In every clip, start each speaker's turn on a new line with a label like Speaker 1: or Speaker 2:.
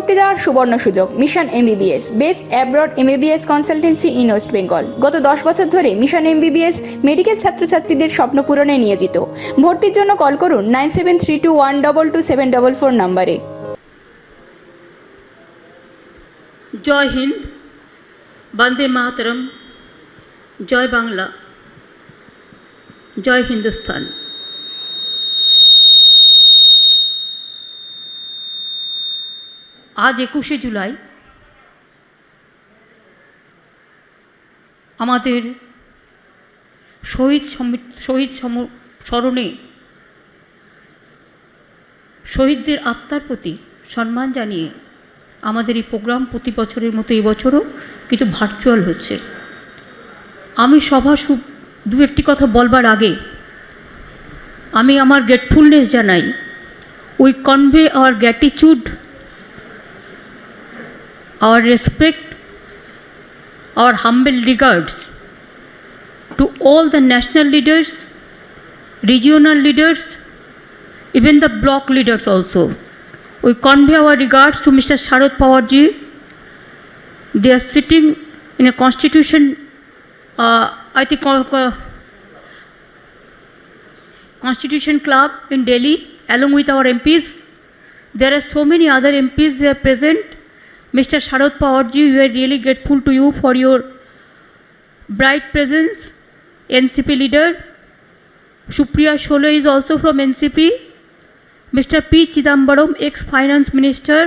Speaker 1: ভর্তি দেওয়ার সুবর্ণ সুযোগ। Mission MBBS, best abroad MBBS consultancy in West Bengal. গত 10 বছর ধরে মিশন এমবিবিএস মেডিকেল ছাত্রছাত্রীদের স্বপ্ন পূরণে নিয়োজিত। ভর্তির জন্য কল করুন 9732122744 নম্বরে।
Speaker 2: জয় হিন্দ, বন্দে মাতরম, জয় বাংলা, জয় হিন্দুস্তান। আজ 21শে জুলাই আমাদের শহীদ স্মরণে শহীদদের আত্মার প্রতি সম্মান জানিয়ে আমাদের এই প্রোগ্রাম প্রতি বছরের মতো এবছরও কিন্তু ভার্চুয়াল হচ্ছে। আমি দু একটি কথা বলবার আগে আমি আমার গ্রেটফুলনেস জানাই। We convey our gratitude, our respect, our humble regards to all the national leaders, regional leaders, even the block leaders also. We convey our regards to Mr. Sharad Pawar ji. They are sitting in a constitution, Constitution Club in Delhi along with our MPs. There are so many other MPs they are present. Mr. Sharad Pawar ji, we are really grateful to you for your bright presence. NCP leader Supriya Shole is also from NCP. Mr. P. Chidambaram, ex-finance minister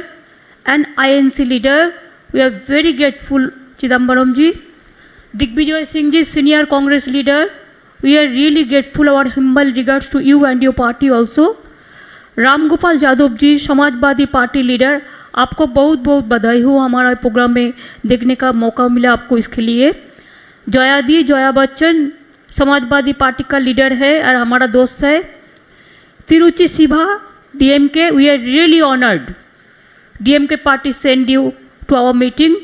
Speaker 2: and INC leader, we are very grateful, Chidambaram ji. Digvijoy Singh ji, senior Congress leader, we are really grateful. Our humble regards to you and your party also. Ram Gopal Yadav ji, Samajwadi Party leader, आपको बहुत बहुत बधाई हो, हमारा programme में देखने का मौका मिला आपको, इसके लिए। जया बच्चन समाजवादी पार्टी का लीडर है और हमारा दोस्त है। Tiruchi Siva DMK, we are really honoured, DMK party send you to our meeting.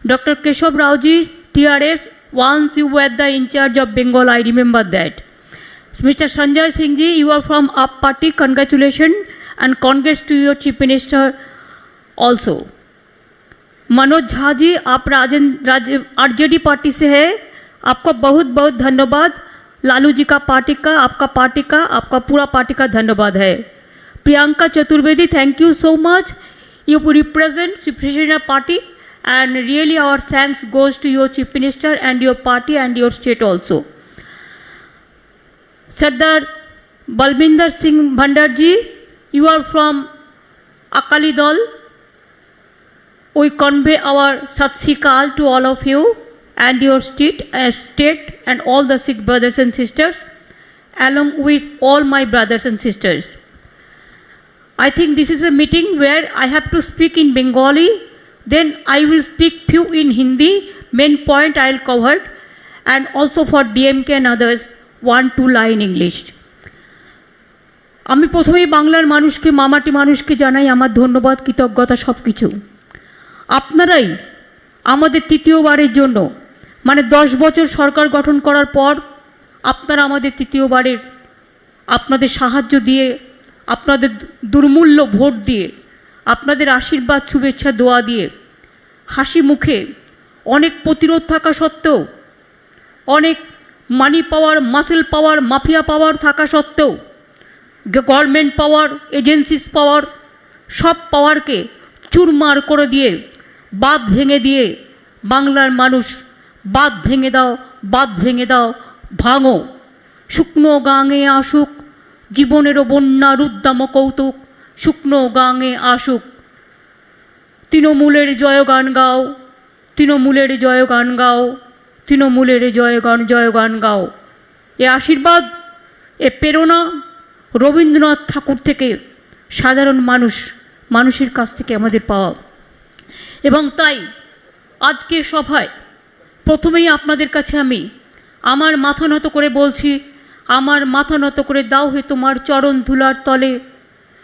Speaker 2: Doctor Keshava Rao ji TRS, once you were the in charge of Bengal, I remember that. Mr. Sanjay Singh ji, you are from UP party, congratulations and congrats to your chief minister also. Manoj Jha ji, आप RJD party से है, आपको बहुत बहुत धन्यवाद। लालू जी का party का, आपका पार्टी का, आपका पूरा पार्टी का धन्यवाद है। Priyanka Chaturvedi, thank you so much, you represent Shiv Sena party and really our thanks goes to your chief minister and your party and your state also. Sardar Balbinder Singh Bhandar ji, you are from Akali Dal. We convey our Sat Sri Akal to all of you and your state and all the Sikh brothers and sisters, along with all my brothers and sisters. I think this is a meeting where I have to speak in Bengali, then I will speak few in Hindi, main point I will cover, and also for DMK and others 1-2 line English. আমি প্রথমেই বাংলার মানুষকে, মামাটি মানুষকে জানাই আমার ধন্যবাদ, কৃতজ্ঞতা সব কিছু। আপনারাই আমাদের তৃতীয়বারের জন্য, মানে 10 বছর সরকার গঠন করার পর আপনারা আমাদের তৃতীয়বারের আপনাদের সাহায্য দিয়ে, আপনাদের দুর্মূল্য ভোট দিয়ে, আপনাদের আশীর্বাদ, শুভেচ্ছা, দোয়া দিয়ে, হাসি মুখে, অনেক প্রতিরোধ থাকা সত্ত্বেও, অনেক মানি পাওয়ার, মাসেল পাওয়ার, মাফিয়া পাওয়ার থাকা সত্ত্বেও, গভর্নমেন্ট পাওয়ার, এজেন্সিস পাওয়ার, সব পাওয়ারকে চুরমার করে দিয়ে, বাঁধ ভেঙে দিয়ে, বাংলার মানুষ বাঁধ ভেঙে দাও, বাঁধ ভেঙে দাও, ভাঙো, শুকনো গাঙে আসুক জীবনেরও বন্যা রুদ্দাম কৌতুক, শুকনো গাঙে আসুক, তৃণমূলের জয়গান গাও, তৃণমূলের জয়গান গাও, তৃণমূলের জয়গান গাও। এ আশীর্বাদ, এ প্রেরণা রবীন্দ্রনাথ ঠাকুর থেকে, সাধারণ মানুষের কাছ থেকে আমাদের পাওয়া। এবং তাই আজকের সভায় প্রথমেই আপনাদের কাছে আমি আমার মাথা নত করে বলছি, আমার মাথা নত করে দাও হে তোমার চরণ ধুলার তলে,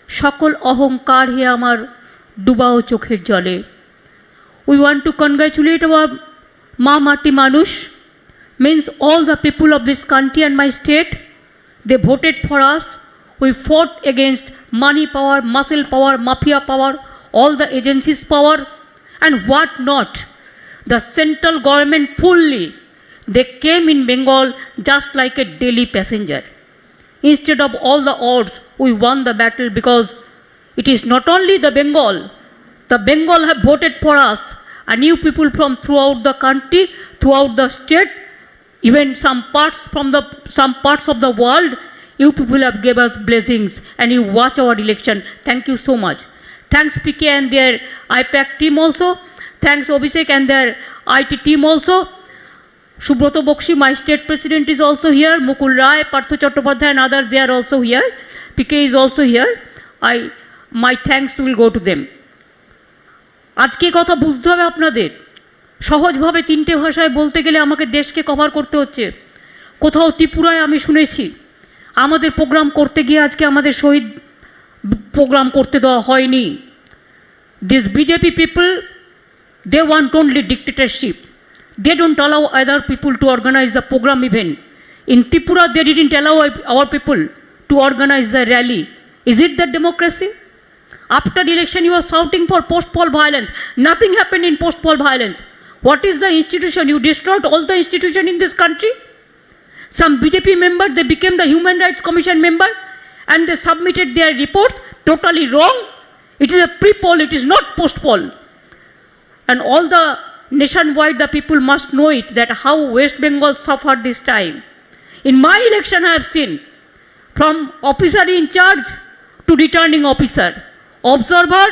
Speaker 2: সকল অহংকার হে আমার ডুবাও চোখের জলে। We want to congratulate our মা মাটি মানুষ, means all the people of this country and my state, they voted for us. We fought against money power, muscle power, mafia power, all the agencies' power and what not. The central government fully, they came in Bengal just like a daily passenger. Instead of all the odds, we won the battle because it is not only the Bengal have voted for us, and you people from throughout the country, throughout the state, even some parts of the world, you people have gave us blessings and you watch our election. Thank you so much. Thanks PK and their IPAC team also. Thanks Abhishek and their IT team also. Subroto Bokshi, my state president, is also here. Mukul Rai, Partho Chattopadhyay and others, they are also here. PK is also here. My thanks will go to them. আজকে কথা বুঝতে হবে আপনাদের। সহজভাবে তিনটে ভাষায় বলতে গেলে আমাকে দেশকে কভার করতে হচ্ছে। কোথাও ত্রিপুরায় আমি শুনেছি আমাদের প্রোগ্রাম করতে গিয়ে আজকে আমাদের শহীদ প্রোগ্রাম করতে দেওয়া হয়নি। This BJP people, they want only dictatorship. They don't allow other people to organize the program even. In Tripura, they didn't allow our people to organize the rally. Is it that democracy? After the election, you are shouting for post-poll violence. Nothing happened in post-poll violence. What is the institution? You destroyed all the institution in this country. Some BJP member, they became the Human Rights Commission member and they submitted their report totally wrong. It is a pre-poll, it is not post-poll. And all the nationwide, the people must know it, that how West Bengal suffered this time. In my election, I have seen from officer in charge to returning officer, observer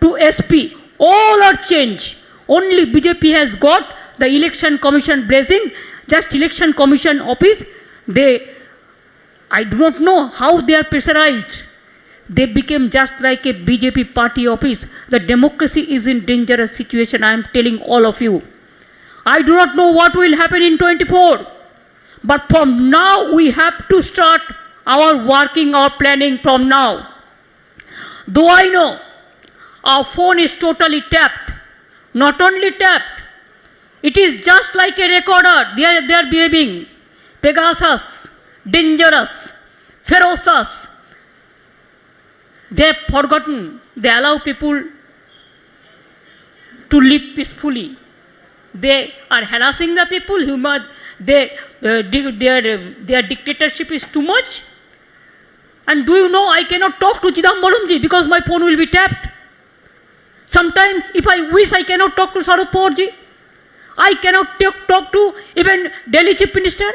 Speaker 2: to SP, all are changed. Only BJP has got the election commission blessing, just election commission office. I do not know how they are pressurized. They became just like a BJP party office. The democracy is in dangerous situation, I am telling all of you. I do not know what will happen in 24. But from now, we have to start our working, our planning from now. Though I know our phone is totally tapped, not only tapped, it is just like a recorder. They are behaving Pegasus, dangerous, ferocious. They have forgotten. They allow people to live peacefully. They are harassing the people. Their dictatorship is too much. And do you know, I cannot talk to Chidambaramji because my phone will be tapped. Sometimes, if I wish, I cannot talk to Sharad Pawarji. I cannot talk to even Delhi Chief Minister.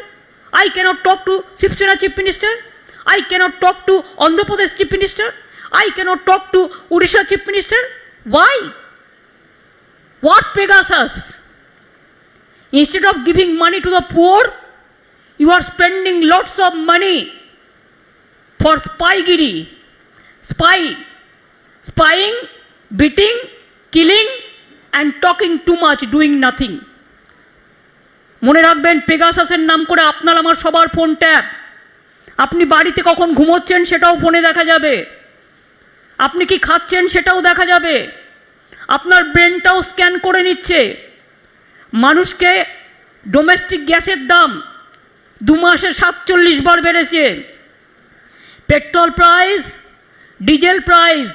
Speaker 2: I cannot talk to Shiv Sena Chief Minister. I cannot talk to Andhra Pradesh Chief Minister. I cannot talk to Odisha Chief Minister. Why? What Pegasus? Instead of giving money to the poor, you are spending lots of money for spygiri, spying, beating, killing and talking too much, doing nothing. মনে রাখবেন, পেগাসাসের নাম করে আপনার আমার সবার phone tap. আপনি বাড়িতে কখন ঘুমোচ্ছেন সেটাও ফোনে দেখা যাবে, আপনি কি খাচ্ছেন সেটাও দেখা যাবে, আপনার ব্রেনটাও স্ক্যান করে নিচ্ছে। মানুষকে ডোমেস্টিক গ্যাসের দাম 2 মাসে 47 বার বেড়েছে। Petrol price, diesel price,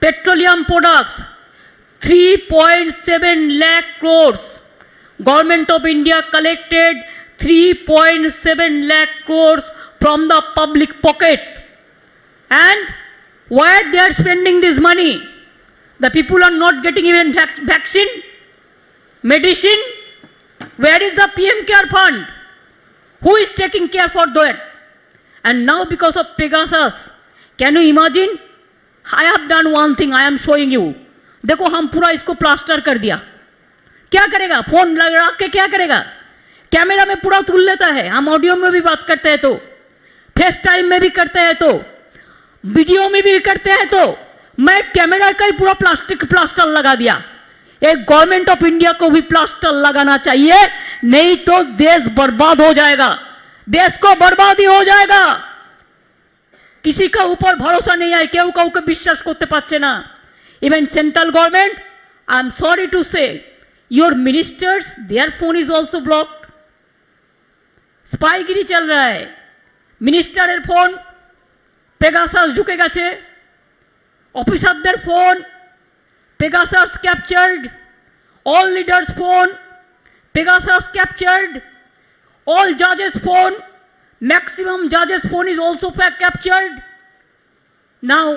Speaker 2: petroleum products 3.7 lakh crores. Government of India collected 3.7 lakh crores from the public pocket. And where they are spending this money? The people are not getting even vaccine, medicine. Where is the PM Care Fund? Who is taking care for that? And now because of Pegasus, can you imagine? I have done one thing, I am showing you. देखो हम पूरा इसको plaster कर दिया। क्या करेगा? Phone रख के क्या करेगा? कैमरा में पूरा तुल लेता है। हम ऑडियो में भी बात करते हैं तो, फेस टाइम में भी करते हैं तो, वीडियो में भी करते हैं तो, मैं कैमरा का ही पूरा प्लास्टर लगा दिया। एक गवर्नमेंट ऑफ इंडिया को भी प्लास्टर लगाना चाहिए, नहीं तो देश बर्बाद हो जाएगा, देश को बर्बादी हो जाएगा। किसी का ऊपर भरोसा नहीं है, केউ কাউকে বিশ্বাস করতে পারছে না। Even central government, I am sorry to say, your ministers, their phone is also blocked. स्पाईगिरी चल रहा है। मिनिस्टारेर फोन पेगासास ढुके गेছে, অফিসারদের phone Pegasus captured all leaders' phone. Pegasus captured all judges' phone. Maximum judges' phone is also captured. Now,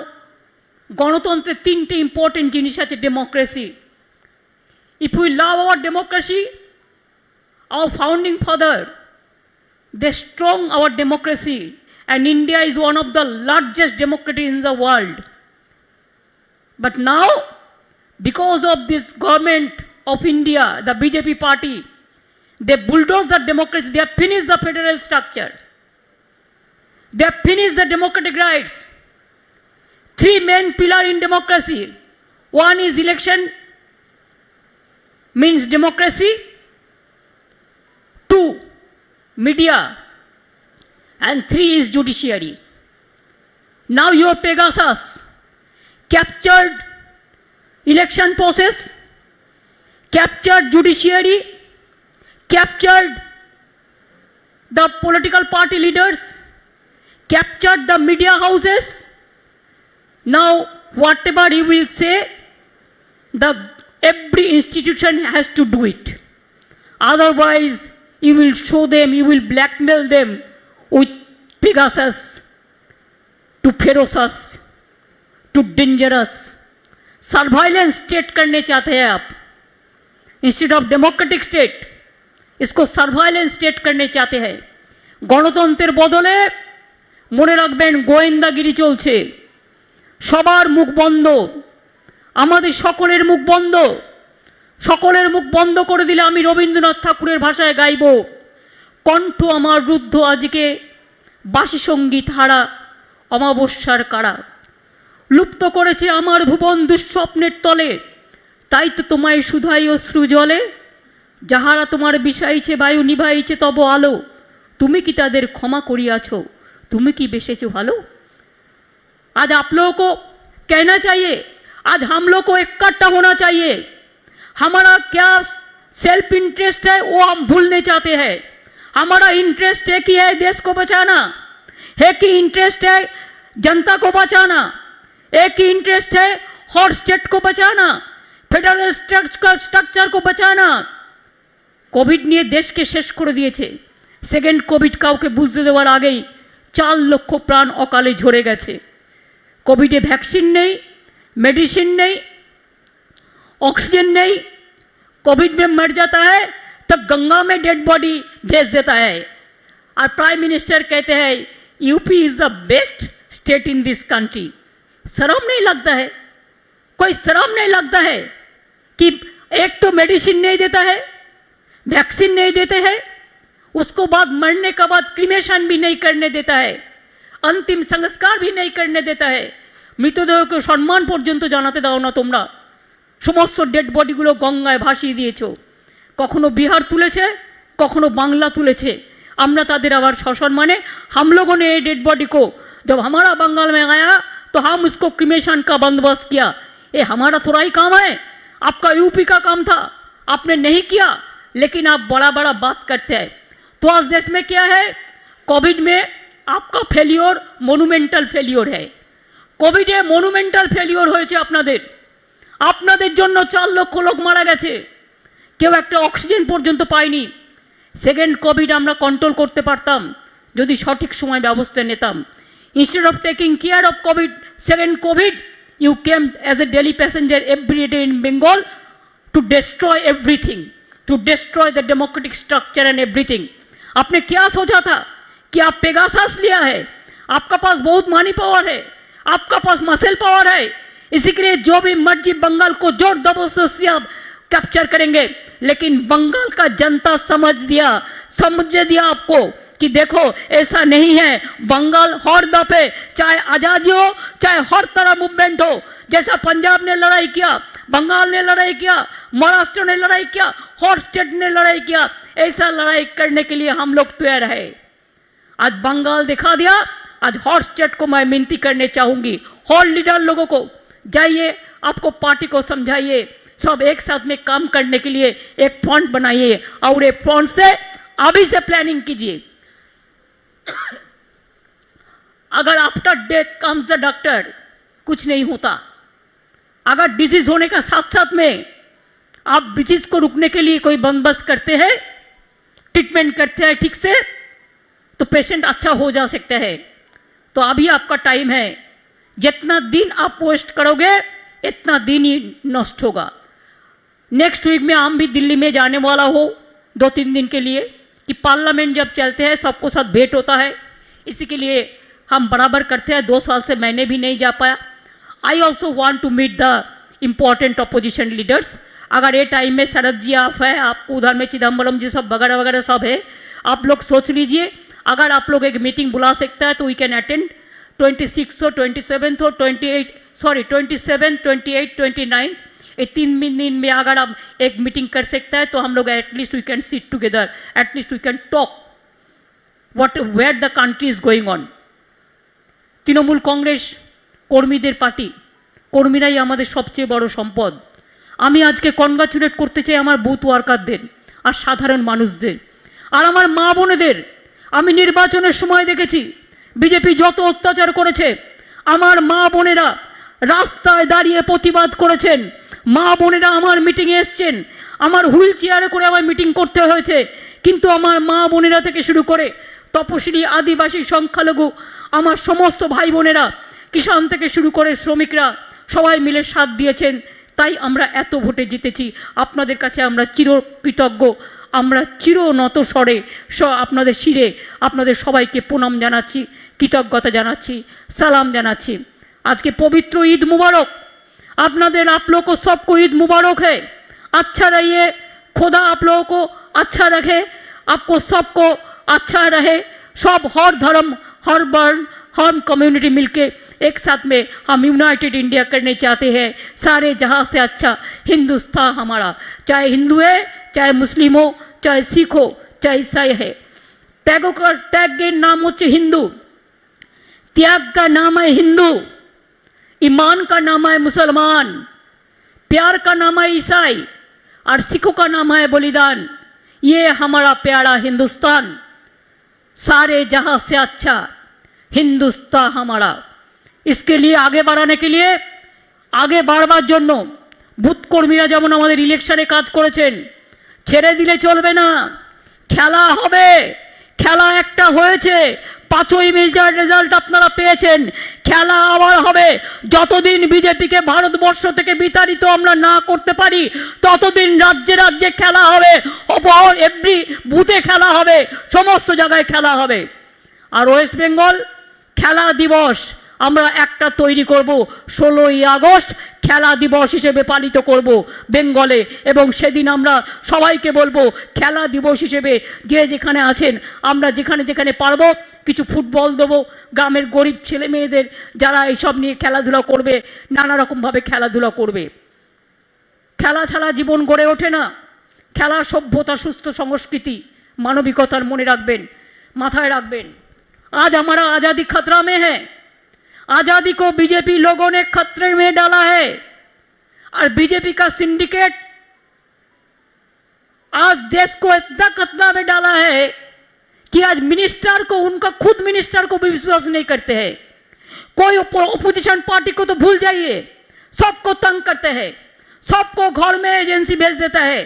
Speaker 2: গণতন্ত্রের তিনটে important জিনিস আছে democracy. If we love our democracy, our founding father, they strong our democracy, and India is one of the largest democracy in the world. But now, because of this government of India, the BJP party, they bulldoze the democracy, they have finished the federal structure. They have finished the democratic rights. Three main pillars in democracy. One is election, means democracy. Two, media. And three is judiciary. Now your Pegasus captured election process, captured judiciary, captured the political party leaders, captured the media houses. Now whatever you will say, every institution has to do it. Otherwise you will show them, you will blackmail them with Pegasus, to ferocious, to dangerous. Surveillance state करने चाहते हैं आप, instead of democratic state इसको surveillance state करने चाहते हैं। গণতন্ত্রের বদলে মনে রাখবেন গোয়েন্দাগিরি চলছে, সবার মুখ বন্ধ, আমাদের সকলের মুখ বন্ধ। সকলের মুখ বন্ধ করে দিলে আমি রবীন্দ্রনাথ ঠাকুরের ভাষায় গাইব, কণ্ঠ আমার রুদ্ধ আজকে বাসি সঙ্গীত হারা অমাবস্যার কারা। লুপ্ত করেছে আমার ভুবন দুঃস্বপ্নের তলে, তাই তো তোমায় শুধাই অশ্রু জলে। যাহারা তোমার বিষাইছে বায়ু নিভাইছে তব আলো, তুমি কি তাদের ক্ষমা করিয়াছ, তুমি কি বেসেছো ভালো। आज आप लोगों को कहना चाहिए, आज हम लोग को इकट्ठा होना चाहिए। हमारा क्या सेल्फ इंटरेस्ट है वो हम भूलने चाहते हैं। हमारा इंटरेस्ट है कि है देश को बचाना, है कि इंटरेस्ट है जनता को बचाना, एक ही इंटरेस्ट है हर स्टेट को बचाना, फेडरल स्ट्रक्चर को बचाना। कोविड নিয়ে দেশকে শেষ করে দিয়েছে। সেকেন্ড কোভিড কাউকে বুঝতে দেওয়ার আগেই 4 লক্ষ প্রাণ অকালে ঝরে গেছে। কোভিডে ভ্যাকসিন নেই, मेडिसिन नहीं, ऑक्सीजन नहीं, कोविड में मर जाता है तो गंगा में डेड बॉडी भेज देता है। और प्राइम मिनिस्टर कहते हैं UP is the best state in this country. शर्म नहीं लगता है, कोई शर्म नहीं लगता है कि एक तो मेडिसिन नहीं देता है, वैक्सीन नहीं देते हैं, उसको बाद मरने के बाद क्रीमेशन भी नहीं करने देता है, अंतिम संस्कार भी नहीं करने देता है। মৃতদেহকে সম্মান পর্যন্ত জানাতে দাও না তোমরা। সমস্ত ডেড বডিগুলো গঙ্গায় ভাসিয়ে দিয়েছো। কখনো বিহার তুলেছে, কখনো বাংলা তুলেছে। আমরা তাদের আবার সসম্মানে हम लोगों ने डेड बॉडी को जब हमारा बंगाल में आया तो हम उसको क्रीमेशन का बंदोबस्त किया। ये हमारा थोड़ा ही काम है, आपका यूपी का काम था, आपने नहीं किया, लेकिन आप बड़ा बड़ा बात करते हैं। तो आज देश में क्या है, कोविड में आपका फेलियर मोनुमेंटल फेलियर है। কোভিডে মনুমেন্টাল ফেলিওর হয়েছে আপনাদের। আপনাদের জন্য 4 লক্ষ লোক মারা গেছে, কেউ একটা অক্সিজেন পর্যন্ত পায়নি। সেকেন্ড কোভিড আমরা কন্ট্রোল করতে পারতাম যদি সঠিক সময় ব্যবস্থা নিতাম। Instead of taking care of covid, second covid you came as a daily passenger every day in Bengal to destroy everything, to destroy the democratic structure and everything. आपने क्या सोचा था कि आप पेगासस लिया है, आपका पास बहुत मनी पावर है, आपका पास मसल पावर है, इसी के लिए जो भी मर्जी बंगाल को जोर जबरदस्ती से आप कैप्चर करेंगे। लेकिन बंगाल का जनता समझ दिया आपको कि देखो ऐसा नहीं है। बंगाल हर दफे चाहे आज़ादी हो चाहे हर तरह मूवमेंट हो, जैसा पंजाब ने लड़ाई किया, बंगाल ने लड़ाई किया, महाराष्ट्र ने लड़ाई किया, हर स्टेट ने लड़ाई किया, ऐसा लड़ाई करने के लिए हम लोग तैयार है। आज बंगाल दिखा दिया। आज हर स्टेट को मैं विनती करने चाहूँगी, हर लीडर लोगों को जाइए, आपको पार्टी को समझाइए, सब एक साथ में काम करने के लिए एक फ्रंट बनाइए और एक फ्रंट से अभी से प्लानिंग कीजिए। अगर after death comes the doctor, कुछ नहीं होता। अगर डिजीज होने का साथ साथ में आप डिजीज को रुकने के लिए कोई बंदोबस्त करते हैं, ट्रीटमेंट करते हैं ठीक से, तो पेशेंट अच्छा हो जा सकता है। तो अभी आपका टाइम है, जितना दिन आप वेस्ट करोगे इतना दिन ही नष्ट होगा। नेक्स्ट वीक में हम भी दिल्ली में जाने वाला हो 2-3 दिन के लिए, कि पार्लियामेंट जब चलते हैं सबको साथ भेंट होता है, इसी के लिए हम बराबर करते हैं। 2 साल से मैंने भी नहीं जा पाया। I also want to meet the important opposition leaders. अगर ये टाइम में शरद जी आप है, आप उधर में चिदम्बरम जी सब वगैरह वगैरह सब है, आप लोग सोच लीजिए, अगर आप लोग एक मीटिंग बुला सकता है तो वी कैन अटेंड 26 और 27 और 27, 28, 29, ये 3 दिन में अगर आप एक मीटिंग कर सकता है तो हम लोग at least we can sit together, at least we can talk what where the country is going on. Trinamool Congress কর্মীদের পার্টি, কর্মীরাই আমাদের সবচেয়ে বড় সম্পদ। আমি আজকে কনগ্রাচুলেট করতে চাই আমার বুথ ওয়ার্কারদের আর সাধারণ মানুষদের আর আমার মা বোনেদের। আমি নির্বাচনের সময় দেখেছি বিজেপি যত অত্যাচার করেছে, আমার মা বোনেরা রাস্তায় দাঁড়িয়ে প্রতিবাদ করেছেন, মা বোনেরা আমার মিটিংয়ে এসছেন, আমার হুইল চেয়ারে করে আমার মিটিং করতে হয়েছে, কিন্তু আমার মা বোনেরা থেকে শুরু করে তপশিলি আদিবাসী সংখ্যালঘু আমার সমস্ত ভাই বোনেরা, কিষাণ থেকে শুরু করে শ্রমিকরা সবাই মিলে সাথ দিয়েছেন। তাই আমরা এত ভোটে জিতেছি। আপনাদের কাছে আমরা চিরকৃতজ্ঞ, আমরা চিরনত স্বরে আপনাদের শিরে আপনাদের সবাইকে প্রণাম জানাচ্ছি, কৃতজ্ঞতা জানাচ্ছি, সালাম জানাচ্ছি। आज के पवित्र ईद मुबारक। आपनादेर आप लोग को सबको ईद मुबारक है। अच्छा रहिए, खुदा आप लोगों को अच्छा रखे, आपको सबको अच्छा रहे। सब हर धर्म, हर वर्ण, हर कम्युनिटी मिलके एक साथ में हम यूनाइटेड इंडिया करने चाहते हैं। सारे जहाँ से अच्छा हिंदुस्तान हमारा, चाहे हिंदू है, चाहे मुस्लिम हो, चाहे सिख हो, चाहे ईसाई है। त्यागों का त्याग के नाम होच्छे हिंदू, त्याग का नाम है हिंदू, ईमान का नाम है मुसलमान, प्यार का नाम है ईसाई और सिखों का नाम है बलिदान। ये हमारा प्यारा हिंदुस्तान, सारे जहां से अच्छा हिंदुस्तान हमारा। इसके लिए आगे बढ़ाने के लिए, आगे बाढ़বার জন্য বুথ কর্মীরা যেমন আমাদের ইলেকশনে কাজ করেছেন, ছেড়ে দিলে চলবে না। খেলা হবে, খেলা একটা হয়েছে, 5ই মের রেজাল্ট আপনারা পেয়েছেন, খেলা আবার হবে। যতদিন বিজেপিকে ভারতবর্ষ থেকে বিতাড়িত আমরা না করতে পারি ততদিন রাজ্যে রাজ্যে খেলা হবে, এভরি বুথে খেলা হবে, সমস্ত জায়গায় খেলা হবে। আর ওয়েস্ট বেঙ্গল খেলা দিবস আমরা একটা তৈরি করব, 16ই আগস্ট খেলা দিবস হিসেবে পালিত করব বেঙ্গলে। এবং সেদিন আমরা সবাইকে বলবো খেলা দিবস হিসেবে যে যেখানে আছেন আমরা যেখানে যেখানে পারবো কিছু ফুটবল দেবো গ্রামের গরিব ছেলে মেয়েদের, যারা এইসব নিয়ে খেলাধুলা করবে, নানা রকমভাবে খেলাধুলা করবে। খেলা ছাড়া জীবন গড়ে ওঠে না। খেলা সভ্যতা, সুস্থ সংস্কৃতি, মানবিকতার মনে রাখবেন, মাথায় রাখবেন। आज हमारा आज़ादी खतरा में है। आज़ादी को बीजेपी लोगों ने खतरे में डाला है और बीजेपी का सिंडिकेट आज देश को इतना खतरा में डाला है कि आज मिनिस्टर को, उनका खुद मिनिस्टर को भी विश्वास नहीं करते हैं। कोई ओपोजिशन पार्टी को तो भूल जाइए, सबको तंग करते हैं, सबको घर में एजेंसी भेज देता है,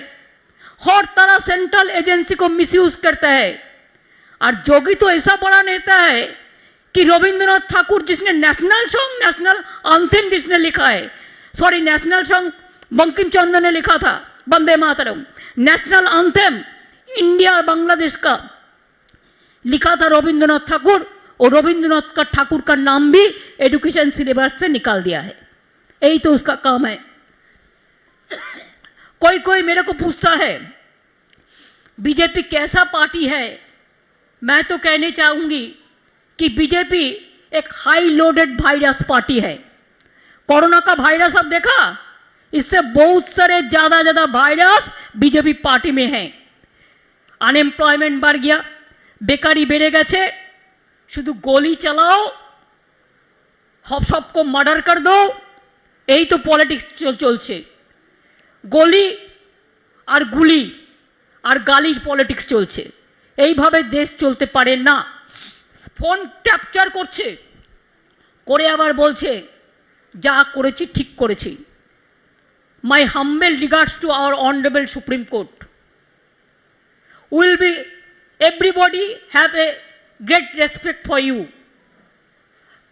Speaker 2: हर तरह सेंट्रल एजेंसी को मिसयूज करता है। और जोगी तो ऐसा बड़ा नेता है कि रविंद्रनाथ ठाकुर जिसने नेशनल सॉन्ग, नेशनल एंथम जिसने लिखा है, sorry national song Bankim Chandra ने लिखा था, Vande Mataram, national anthem India Bangladesh का लिखा था रविंद्रनाथ ठाकुर, और रविंद्रनाथ का ठाकुर का नाम भी एजुकेशन सिलेबस से निकाल दिया है। यही तो उसका काम है। कोई कोई मेरे को पूछता है बीजेपी कैसा पार्टी है। मैं तो कहने चाहूंगी कि बीजेपी एक हाई लोडेड वायरस पार्टी है। कोरोना का वायरस अब देखा, इससे बहुत सारे ज्यादा वायरस बीजेपी पार्टी में हैं। अनएम्प्लॉयमेंट बढ़ गया, बेकारी बेड़े गए, शुद्ध गोली चलाओ, सबको मर्डर कर दो, यही तो पॉलिटिक्स चलছে। गोली और गुली और गालिर पॉलिटिक्स चलছে। এইভাবে দেশ চলতে পারে না। ফোন ক্যাপচার করছে, করে আবার বলছে যা করেছি ঠিক করেছি। my humble regards to our Honorable Supreme Court. Everybody have a great respect for you.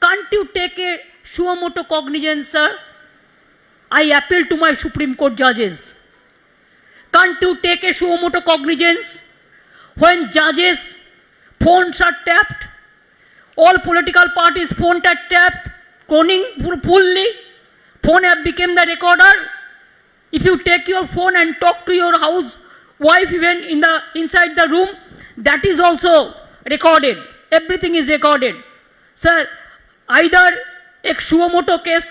Speaker 2: Can't you take a suo motu cognizance, sir? I appeal to my Supreme Court judges. Can't you take a suo motu cognizance when judges' phones are tapped? All political parties' phones are tapped, cloning fully. Phone have become the recorder. If you take your phone and talk to your housewife even inside the room, that is also recorded. Everything is recorded. Sir, either एक suo motu case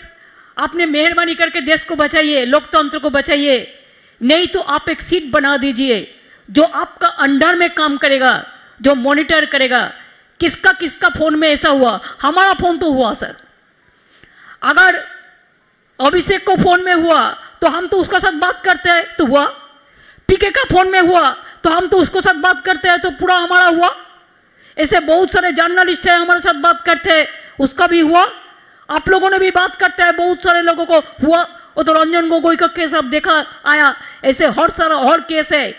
Speaker 2: आपने मेहरबानी करके देश को बचाइए, लोकतंत्र को बचाइए, नहीं तो आप एक सीट बना दीजिए जो आपका अंडर में काम करेगा, जो मॉनिटर करेगा किसका किसका फोन में ऐसा हुआ. हमारा फोन तो हुआ सर. अगर अभिषेक को फोन में हुआ तो हम तो उसका साथ बात करते हैं तो हुआ. पीके का फोन में हुआ तो हम तो उसको साथ बात करते हैं तो पूरा हमारा हुआ. ऐसे बहुत सारे जर्नलिस्ट हैं हमारे साथ बात करते हैं, उसका भी हुआ. आप लोगों ने भी बात करते हैं, बहुत सारे लोगों को हुआ. वो तो रंजन गोगोई का केस आप देखा आया. ऐसे हर केस है.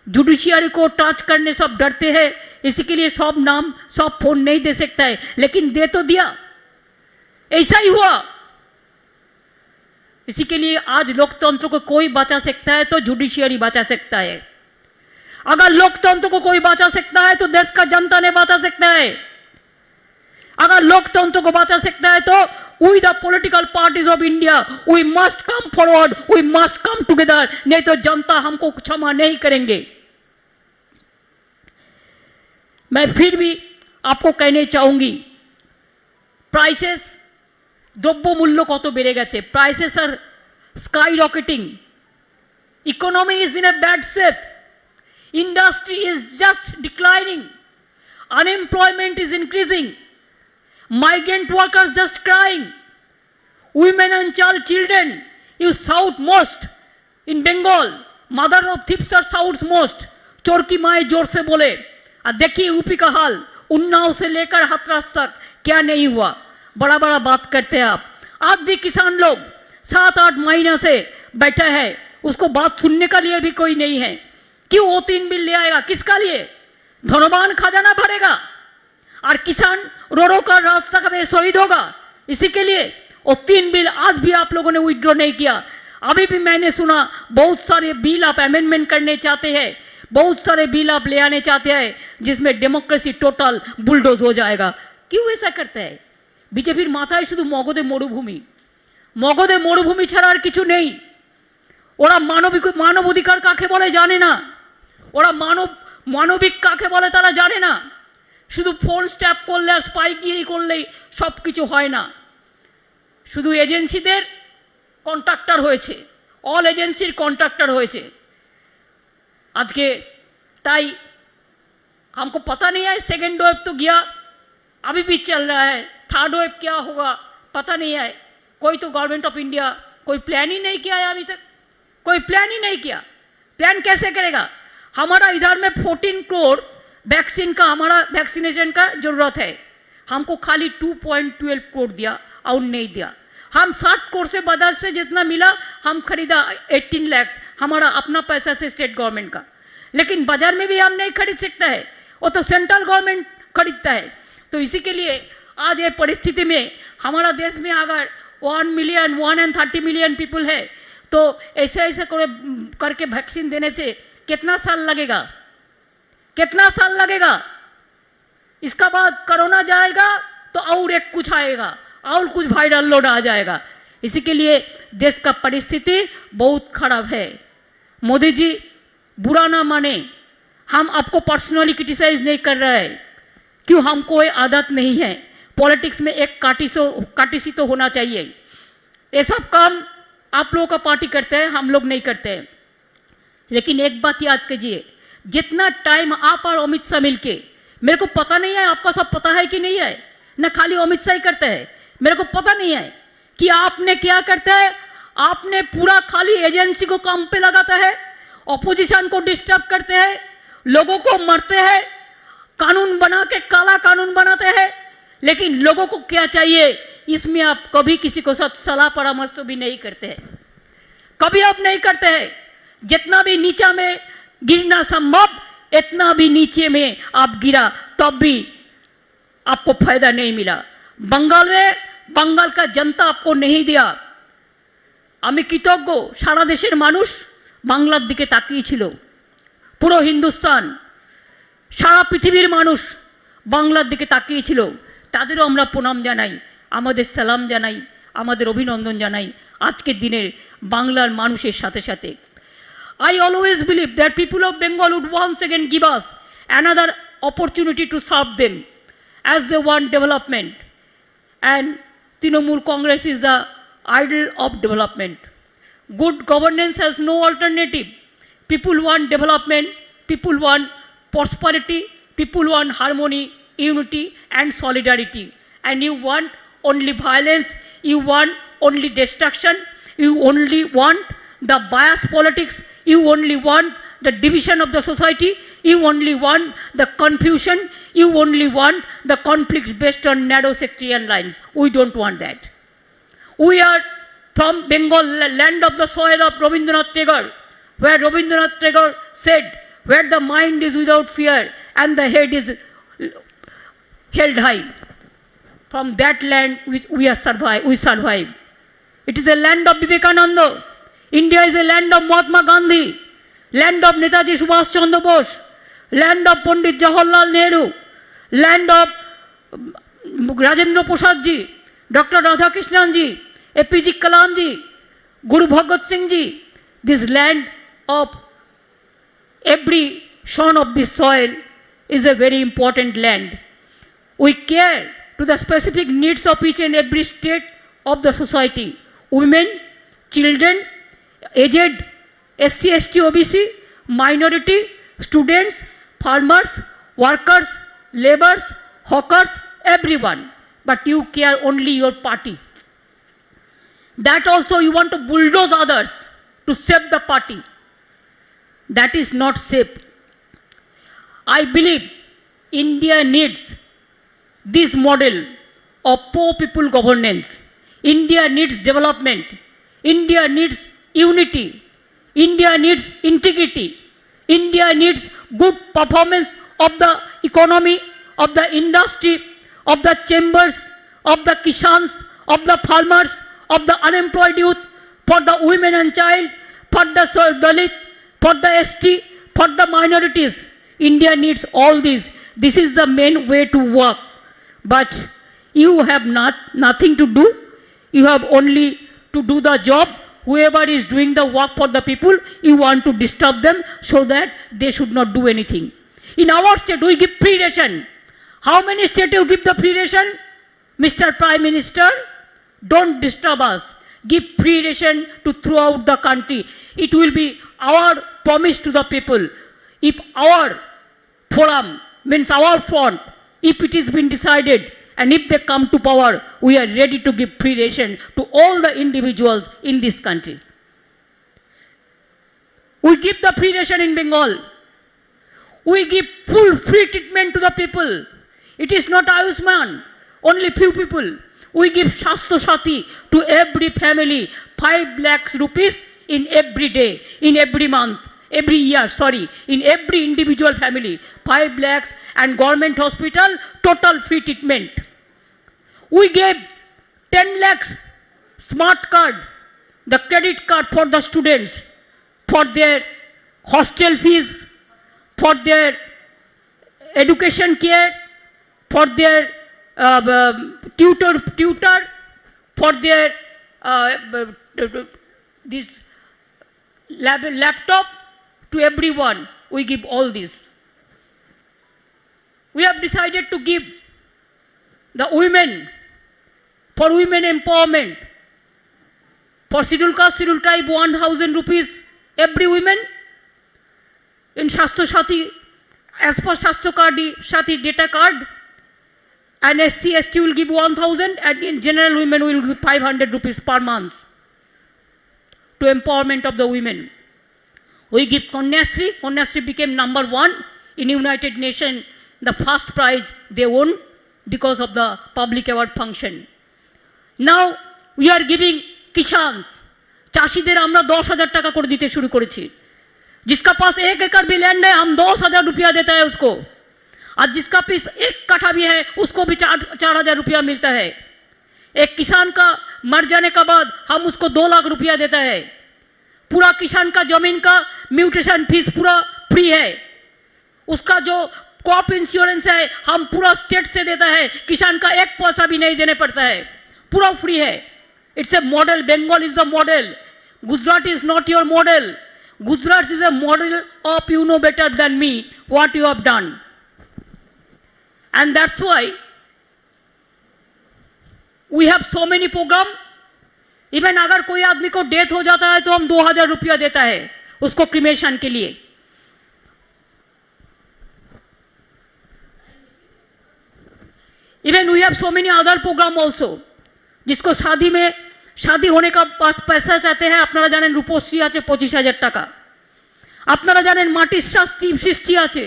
Speaker 2: जुडिशियरी को टच करने सब डरते हैं, इसी के लिए सब नाम सब फोन नहीं दे सकता है, लेकिन दे तो दिया. ऐसा ही हुआ. इसी के लिए आज लोकतंत्र को कोई बचा सकता है तो जुडिशियरी बचा सकता है. अगर लोकतंत्र को कोई बचा सकता है तो देश का जनता ने बचा सकता है. अगर लोकतंत्र को बचा सकता है तो we the political parties of India we must come forward, we must come together, नहीं तो जनता हमको क्षमा नहीं करेंगे. मैं फिर भी आपको कहने चाहूंगी, प्राइसेस द्रव्य मूल्य कत बेड़े गेছে, prices are skyrocketing, economy is in a bad shape, industry is just declining, unemployment is increasing, migrant workers just crying, women and children you shout most in Bengal, mother of thieves are shouts most. चोर की माए जोर से बोले. और देखिए UP का हाल, उन्नाव से लेकर हाथरस तक क्या नहीं हुआ. बड़ा बड़ा बात करते हैं आप. आज भी किसान लोग 7-8 महीने से बैठे हैं, उसको बात सुनने का लिए भी कोई नहीं है. क्यों वो 3 बिल ले आएगा, किसका लिए? धनवान खजाना भरेगा और किसान रो कर रास्ता का शहीद होगा. इसी के लिए वो 3 बिल आज भी आप लोगों ने विड्रॉ नहीं किया. अभी भी मैंने सुना बहुत सारे बिल आप अमेंडमेंट करने चाहते हैं, बहुत सारे बिल आप ले आने चाहते हैं जिसमें डेमोक्रेसी टोटल बुलडोज हो जाएगा. क्यों ऐसा करते हैं? बीजेपीर माथाয় শুধু মগধে মরুভূমি, মগধে মরুভূমি ছাড়া আর কিছু নেই. ওরা মানব অধিকার কাকে বলে জানে না, ওরা মানবিক কাকে বলে তারা জানে না. শুধু ফোন স্ট্যাপ করলে আর স্পাইগিরি করলেই সব কিছু হয় না. শুধু এজেন্সিদের কন্ট্রাক্টর হয়েছে, অল এজেন্সির কন্ট্রাক্টর হয়েছে আজকে. তাই हमको पता नहीं है. सेकेंड वेव तो गया, अभी भी चल रहा है. थर्ड वेव क्या होगा पता नहीं है. कोई तो गवर्नमेंट ऑफ इंडिया कोई प्लान ही नहीं किया है अभी तक, कोई प्लान ही नहीं किया. प्लान कैसे करेगा? हमारा इधर में 14 करोड़ वैक्सीन का, हमारा वैक्सीनेशन का जरूरत है. हमको खाली 2.12 करोड़ दिया और नहीं दिया. हम 60 करोड़ से बाजार से जितना मिला हम खरीदा 18 लाख हमारा अपना पैसा से स्टेट गवर्नमेंट का. लेकिन बाजार में भी हम नहीं खरीद सकता है, वो तो सेंट्रल गवर्नमेंट खरीदता है. तो इसी के लिए आज ये परिस्थिति में हमारा देश में अगर 130 मिलियन पीपल है तो ऐसे ऐसे करके वैक्सीन देने से कितना साल लगेगा, कितना साल लगेगा? इसका बाद कोरोना जाएगा तो और एक कुछ आएगा और कुछ वायरल लोड आ जाएगा. इसी के लिए देश का परिस्थिति बहुत खराब है. मोदी जी बुरा ना माने, हम आपको पर्सनली क्रिटिसाइज नहीं कर रहे हैं. क्यों? हमको कोई आदत नहीं है. पॉलिटिक्स में एक काटिसी तो होना चाहिए. ये सब काम आप लोगों का पार्टी करते हैं, हम लोग नहीं करते हैं. लेकिन एक बात याद कीजिए, जितना टाइम आप और अमित शाह मिलके, मेरे को पता नहीं है आपका सब पता है कि नहीं है, न खाली अमित शाह ही करते हैं. मेरे को पता नहीं है कि आपने क्या करता है. आपने पूरा खाली एजेंसी को काम पे लगाता है, ऑपोजिशन को डिस्टर्ब करते हैं, लोगों को मारते हैं, कानून बना के काला कानून बनाते हैं. लेकिन लोगों को क्या चाहिए इसमें आप कभी किसी को साथ सलाह परामर्श भी नहीं करते हैं. कभी आप नहीं करते हैं। जितना भी नीचा में गिरना संभव, इतना भी नीचे में आप गिरा, तब भी आपको फायदा नहीं मिला। बंगाल में बंगाल का जनता आपको नहीं दिया। আমি কৃতজ্ঞ, সারা দেশের মানুষ বাংলার দিকে তাকিয়েছিল, পুরো হিন্দুস্তান, সারা পৃথিবীর মানুষ বাংলার দিকে তাকিয়েছিল। তাদেরও আমরা প্রণাম জানাই, আমাদের সালাম জানাই, আমাদের অভিনন্দন জানাই আজকের দিনের বাংলার মানুষের সাথে সাথে। I always believe that people of Bengal would once again give us another opportunity to serve them as they want development. And Trinamool Congress is the idol of development. Good governance has no alternative. People want development, people want prosperity, people want harmony, unity and solidarity. And you want only violence, you want only destruction, you only want the bias politics, you only want the division of the society, you only want the confusion, you only want the conflict based on narrow sectarian lines. We don't want that. We are from Bengal, land of the soil of Rabindranath Tagore, where Rabindranath Tagore said, where the mind is without fear and the head is held high. From that land which we survive. It is a land of Vivekananda. India is a land of Mahatma Gandhi, land of Netaji Subhash Chandra Bose, land of Pandit Jawaharlal Nehru, land of Rajendra Prasad ji, Dr. Radhakrishnan ji, APJ Kalam ji, Guru Bhagat Singh ji. This land of every son of this soil is a very important land. We care to the specific needs of each and every state of the society. Women, children, aged, SC, ST, OBC, minority, students, farmers, workers, laborers, hawkers, everyone. But you care only your party. That also you want to bulldoze others to save the party. That is not safe. I believe India needs this model of poor people governance. India needs development. India needs unity. India needs integrity. India needs good performance of the economy, of the industry, of the chambers, of the Kishans, of the farmers, of the unemployed youth, for the women and child, for the Dalit, for the ST, for the minorities. India needs all this. This is the main way to work. But you have nothing to do. You have only to do the job. Whoever is doing the work for the people, you want to disturb them so that they should not do anything. In our state, we give free ration. How many states you give the free ration? Mr. Prime Minister, don't disturb us. Give free ration to throughout the country. It will be our promise to the people. If our forum, means our front, if it is been decided, and if they come to power, we are ready to give free ration to all the individuals in this country. We give the free ration in Bengal. We give full free treatment to the people. It is not Ayushman, only few people. We give Shastro Sati to every family, 5 lakhs rupees in every day, in every month, every year, in every individual family, 5 lakhs, and government hospital, total free treatment. We gave 10 lakhs smart card, the credit card for the students, for their hostel fees, for their education care, for their tutor, for their this laptop, to everyone. We give all this. We have decided to give the women, for women empowerment, for scheduled caste, scheduled tribe, 1,000 rupees every woman. In Shastro Sati, as per Shastro Sati data card, and SC, ST will give 1,000, and in general women will give 500 rupees per month to empowerment of the women. We give Kanyasri. Kanyasri became number 1 in United Nations, the first prize they won because of the public award function. Now we are giving Kishans, চাষিদের আমরা 10,000 टाका করে দিতে शुरू করেছি। जिसका पास 1 एकड़ भी लैंड है हम 10,000 रुपया देता है उसको, और जिसका पास 1 कट्ठा भी है उसको भी 4,000 रुपया मिलता है। एक किसान का मर जाने के बाद हम उसको 2 लाख रुपया देता है। पूरा किसान का जमीन का म्यूटेशन फीस पूरा फ्री है। उसका जो क्रॉप इंश्योरेंस है हम पूरा स्टेट से देता है, किसान का 1 पैसा भी नहीं देने पड़ता है, पूरा फ्री है। It's a model, Bengal is a model, Gujarat is not your model. Gujarat is a model of you know better than me what you have done, and that's why we have so many program. Even अगर कोई आदमी को death हो जाता है तो हम 2,000 रुपया देता है उसको क्रिमेशन के लिए। Even we have so many other program also, जिसको शादी होने का पैसा चाहते हैं। আপনারা জানেন রূপশ্রী আছে 25,000 টাকা, আপনারা জানেন মাটির সৃষ্টি আছে,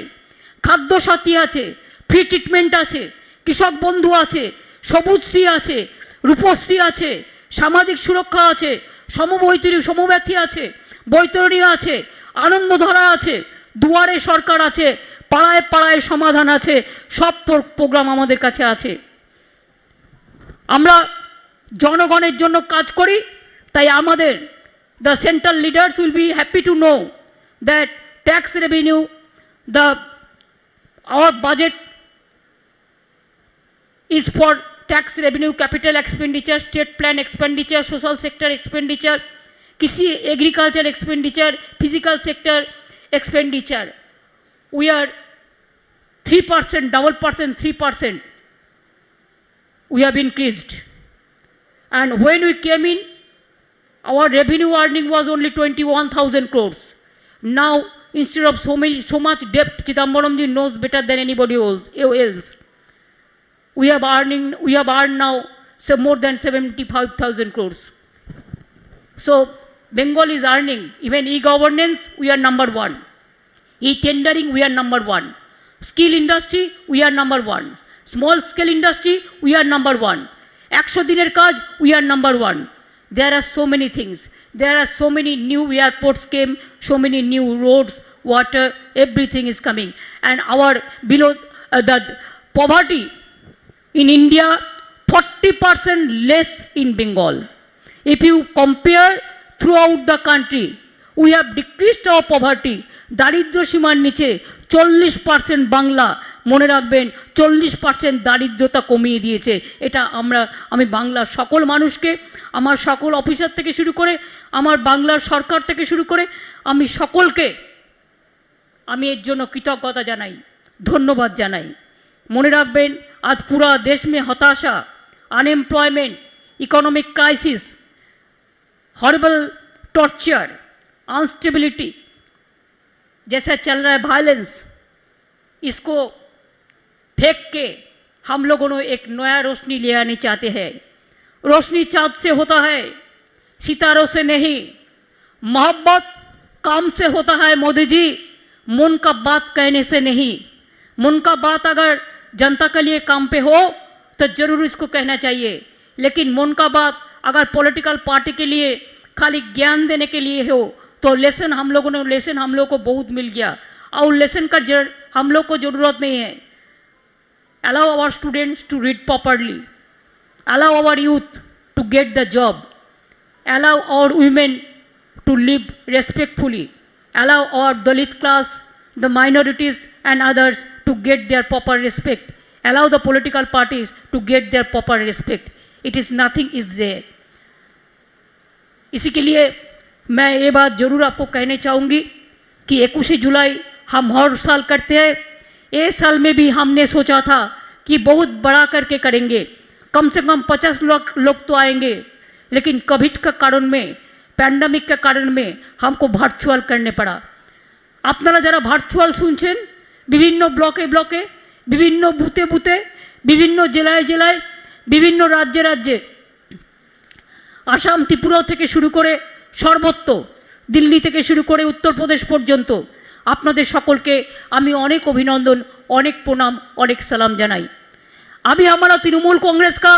Speaker 2: খাদ্য সাথী আছে, ফ্রি ট্রিটমেন্ট আছে, কৃষক বন্ধু আছে, সবুজশ্রী আছে, রূপশ্রী আছে, সামাজিক সুরক্ষা আছে, সমব্যথী আছে, বৈতরণী আছে, আনন্দধারা আছে, দুয়ারে সরকার আছে, পাড়ায় পাড়ায় সমাধান আছে, সব প্রোগ্রাম আমাদের কাছে আছে। আমরা জনগণের জন্য কাজ করি, তাই আমাদের the central leaders will be happy to know that tax revenue, our budget is for tax revenue, capital expenditure, state plan expenditure, social sector expenditure, kisi agriculture expenditure, physical sector expenditure. We are 3%, double percent, 3%. We have increased. And when we came in, our revenue earning was only 21,000 crores. Now, instead of so much debt, Chidambaramji knows better than anybody else. We have earned now more than 75,000 crores. So, Bengal is earning. Even e-governance, we are number 1. E-tendering, we are number 1. Skill industry, we are number 1. Small scale industry, we are number 1. 100 দিনের কাজ, we are number 1. There are so many things. There are so many new airports came, so many new roads, water, everything is coming. And our below the poverty in India, 40% less in Bengal. If you compare throughout the country, we have decreased our poverty. দারিদ্র সীমার নিচে 40% বাংলা, মনে রাখবেন 40% দারিদ্রতা কমিয়ে দিয়েছে। এটা আমি বাংলার সকল মানুষকে, আমার সকল অফিসার থেকে শুরু করে, আমার বাংলার সরকার থেকে শুরু করে আমি সকলকে আমি এর জন্য কৃতজ্ঞতা জানাই, ধন্যবাদ জানাই। মনে রাখবেন আজ পুরা দেশ মে হতাশা, unemployment, economic crisis, horrible torture, unstability जैसा चल रहा है, वायलेंस, इसको फेंक के हम लोगों ने एक नया रोशनी ले आनी चाहते हैं। रोशनी चाँद से होता है, सितारों से नहीं। मोहब्बत काम से होता है मोदी जी, मन का बात कहने से नहीं। मन का बात अगर जनता के लिए काम पे हो तो जरूर इसको कहना चाहिए, लेकिन मन का बात अगर पॉलिटिकल पार्टी के लिए खाली ज्ञान देने के लिए हो तो लेसन हम लोगों को बहुत मिल गया, और लेसन का हम लोग को ज़रूरत नहीं है। Allow our students to read properly, allow our youth to get the job, allow our women to live respectfully, allow our Dalit class, the minorities and others to get their proper respect, allow the political parties to get their proper respect. It is nothing is there. इसी के लिए मैं ये बात ज़रूर आपको कहने चाहूँगी कि 21 जुलाई हम हर साल करते हैं। इस साल में भी हमने सोचा था कि बहुत बड़ा करके करेंगे, कम से कम 50 लोग तो आएंगे, लेकिन कोविड का कारण में, पैंडेमिक के कारण में हमको ভার্চুয়াল करने पड़ा। আপনারা যারা ভার্চুয়াল শুনছেন, বিভিন্ন ব্লকে ব্লকে, বিভিন্ন বুথে বুথে, বিভিন্ন জেলায় জেলায়, বিভিন্ন রাজ্যে রাজ্যে, আসাম ত্রিপুরা থেকে শুরু করে সর্বত্র, দিল্লি থেকে শুরু করে উত্তরপ্রদেশ পর্যন্ত আপনাদের সকলকে আমি অনেক অভিনন্দন, অনেক প্রণাম, অনেক সালাম জানাই। अभी हमारा तृणमूल कांग्रेस का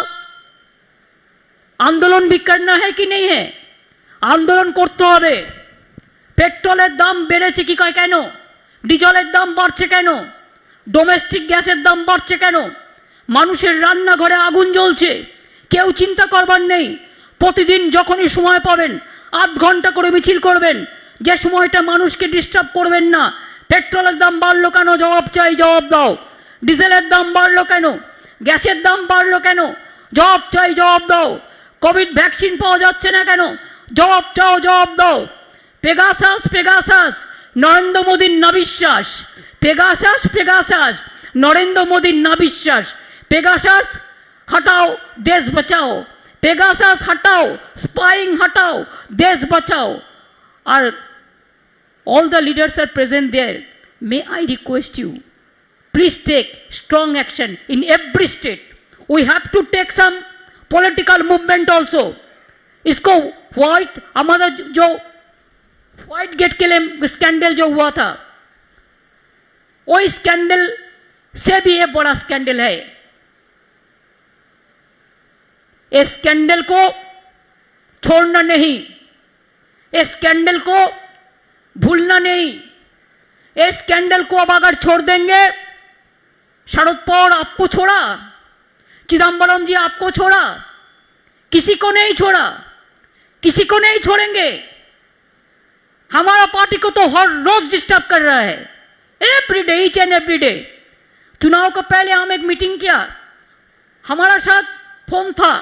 Speaker 2: आंदोलन भी करना है कि नहीं है? আন্দোলন করতে হবে। পেট্রোলের দাম বেড়েছে কি কয় কেন, ডিজেলের দাম বাড়ছে কেন, ডোমেস্টিক গ্যাসের দাম বাড়ছে কেন, মানুষের রান্নাঘরে আগুন জ্বলছে, কেউ চিন্তা করবার নেই। প্রতিদিন যখনই সময় পাবেন আধ ঘন্টা করে মিছিল করবেন, যে সময়টা মানুষকে ডিস্টার্ব করবেন না। পেট্রোলের দাম বাড়লো কেন, জবাব চাই, জবাব দাও। ডিজেলের দাম বাড়লো কেন, গ্যাসের দাম বাড়লো কেন, জবাব চাই, জবাব দাও। কোভিড ভ্যাকসিন পাওয়া যাচ্ছে না কেন, জবাব চাও, জবাব দাও। পেগাসাস পেগাসাস নরেন্দ্র মোদীর নাবিশ্বাস, পেগাসাস পেগাসাস নরেন্দ্র মোদীর নাবিশ্বাস। পেগাসাস हटाओ देश बचाओ, पेगासास हटाओ, स्पाइंग हटाओ, देश बचाओ। और all the leaders are present there. May I request you, please take strong action in every state. We have to take some political movement also. इसको व्हाइट हमारा जो व्हाइट गेट के लिए स्कैंडल जो हुआ था, वो स्कैंडल से भी एक बड़ा स्कैंडल है। इस स्कैंडल को छोड़ना नहीं, इस स्कैंडल को भूलना नहीं। इस स्कैंडल को अब अगर छोड़ देंगे, शरद पवार आपको छोड़ा, चिदम्बरम जी आपको छोड़ा, किसी को नहीं छोड़ा, किसी को नहीं छोड़ेंगे। हमारा पार्टी को तो हर रोज डिस्टर्ब कर रहा है, every day, each and every day. चुनाव को पहले हम एक मीटिंग किया, हमारा साथ फोन था,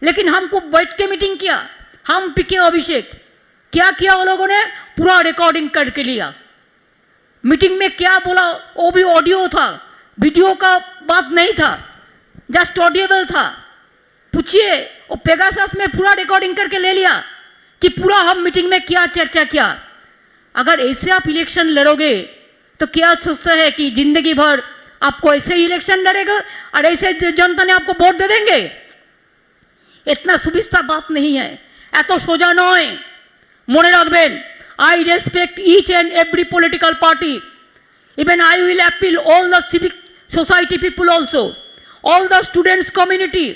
Speaker 2: लेकिन हमको बैठ के मीटिंग किया। हम पीके अभिषेक क्या किया, वो लोगों ने पूरा रिकॉर्डिंग करके लिया। मीटिंग में क्या बोला वो भी ऑडियो था, वीडियो का बात नहीं था, जस्ट ऑडियोबल था। पूछिए, वो पेगासस में पूरा रिकॉर्डिंग करके ले लिया कि पूरा हम मीटिंग में क्या चर्चा किया। अगर ऐसे आप इलेक्शन लड़ोगे तो क्या सोचता है कि जिंदगी भर आपको ऐसे ही इलेक्शन लड़ेगा और ऐसे जनता ने आपको वोट दे देंगे? इतना सुविस्ता बात नहीं है, एतो सोजा नय। मने राखबेन, I respect each and every political party. Even I will appeal all the civic society people also, all the students community,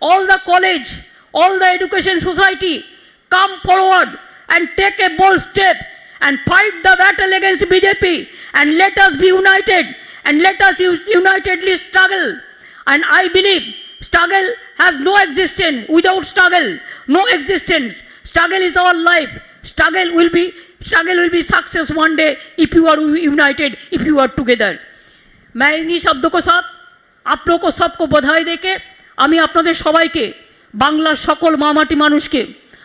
Speaker 2: all the college, all the education society, come forward and take a bold step and fight the battle against BJP, and let us be united, and let us unitedly struggle. And I believe struggle has no existence without struggle, no existence. Struggle is our life. Struggle will be success one day if you are united, if you are together. मैं इन्हीं शब्दों को साथ आप लोगों को सबको बधाई देके আমি আপনাদের সবাইকে, বাংলার সকল মামাটি মানুষকে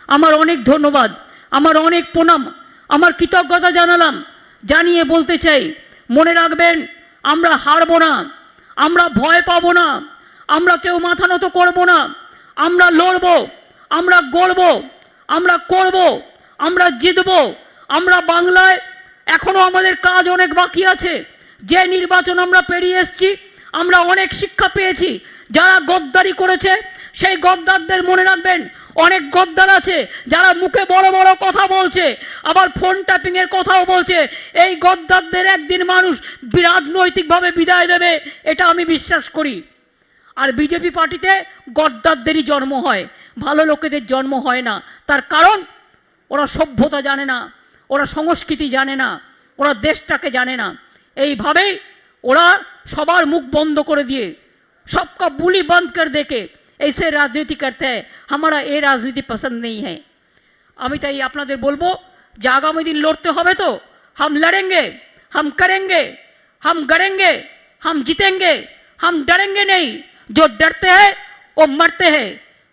Speaker 2: আমার অনেক ধন্যবাদ, আমার অনেক প্রণাম, আমার কৃতজ্ঞতা জানালাম। জানিয়ে বলতে চাই, মনে রাখবেন, আমরা হারবো না, আমরা ভয় পাবো না, আমরা কেউ মাথা নত করবো না, আমরা লড়বো, আমরা গড়বো, আমরা করবো, আমরা জিতবো। আমরা বাংলায় এখনো আমাদের কাজ অনেক বাকি আছে। যে নির্বাচন আমরা পেরিয়ে এসেছি, আমরা অনেক শিক্ষা পেয়েছি। যারা গদ্দারি করেছে সেই গদ্দারদের মনে রাখবেন, অনেক গদ্দার আছে যারা মুখে বড় বড় কথা বলছে, আবার ফোন ট্যাপিং এর কথাও বলছে। এই গদ্দারদের একদিন মানুষ রাজনৈতিকভাবে বিদায় দেবে, এটা আমি বিশ্বাস করি। আর বিজেপি পার্টিতে গদ্দারদেরই জন্ম হয়, ভালো লোকেদের জন্ম হয় না। তার কারণ ওরা সভ্যতা জানে না, ওরা সংস্কৃতি জানে না, ওরা দেশটাকে জানে না। এইভাবেই ওরা সবার মুখ বন্ধ করে দিয়ে, सबका बुली बंद कर देके ऐसे राजनीति करते हैं। हमारा ये राजनीति पसंद नहीं है। আমি তাই আপনাদের বলবো যে আগামী দিন লড়তে হবে তো हम लड़ेंगे, हम करेंगे, हम गड़ेंगे, हम जीतेंगे, हम डरेंगे नहीं। जो डरते हैं वो मरते हैं,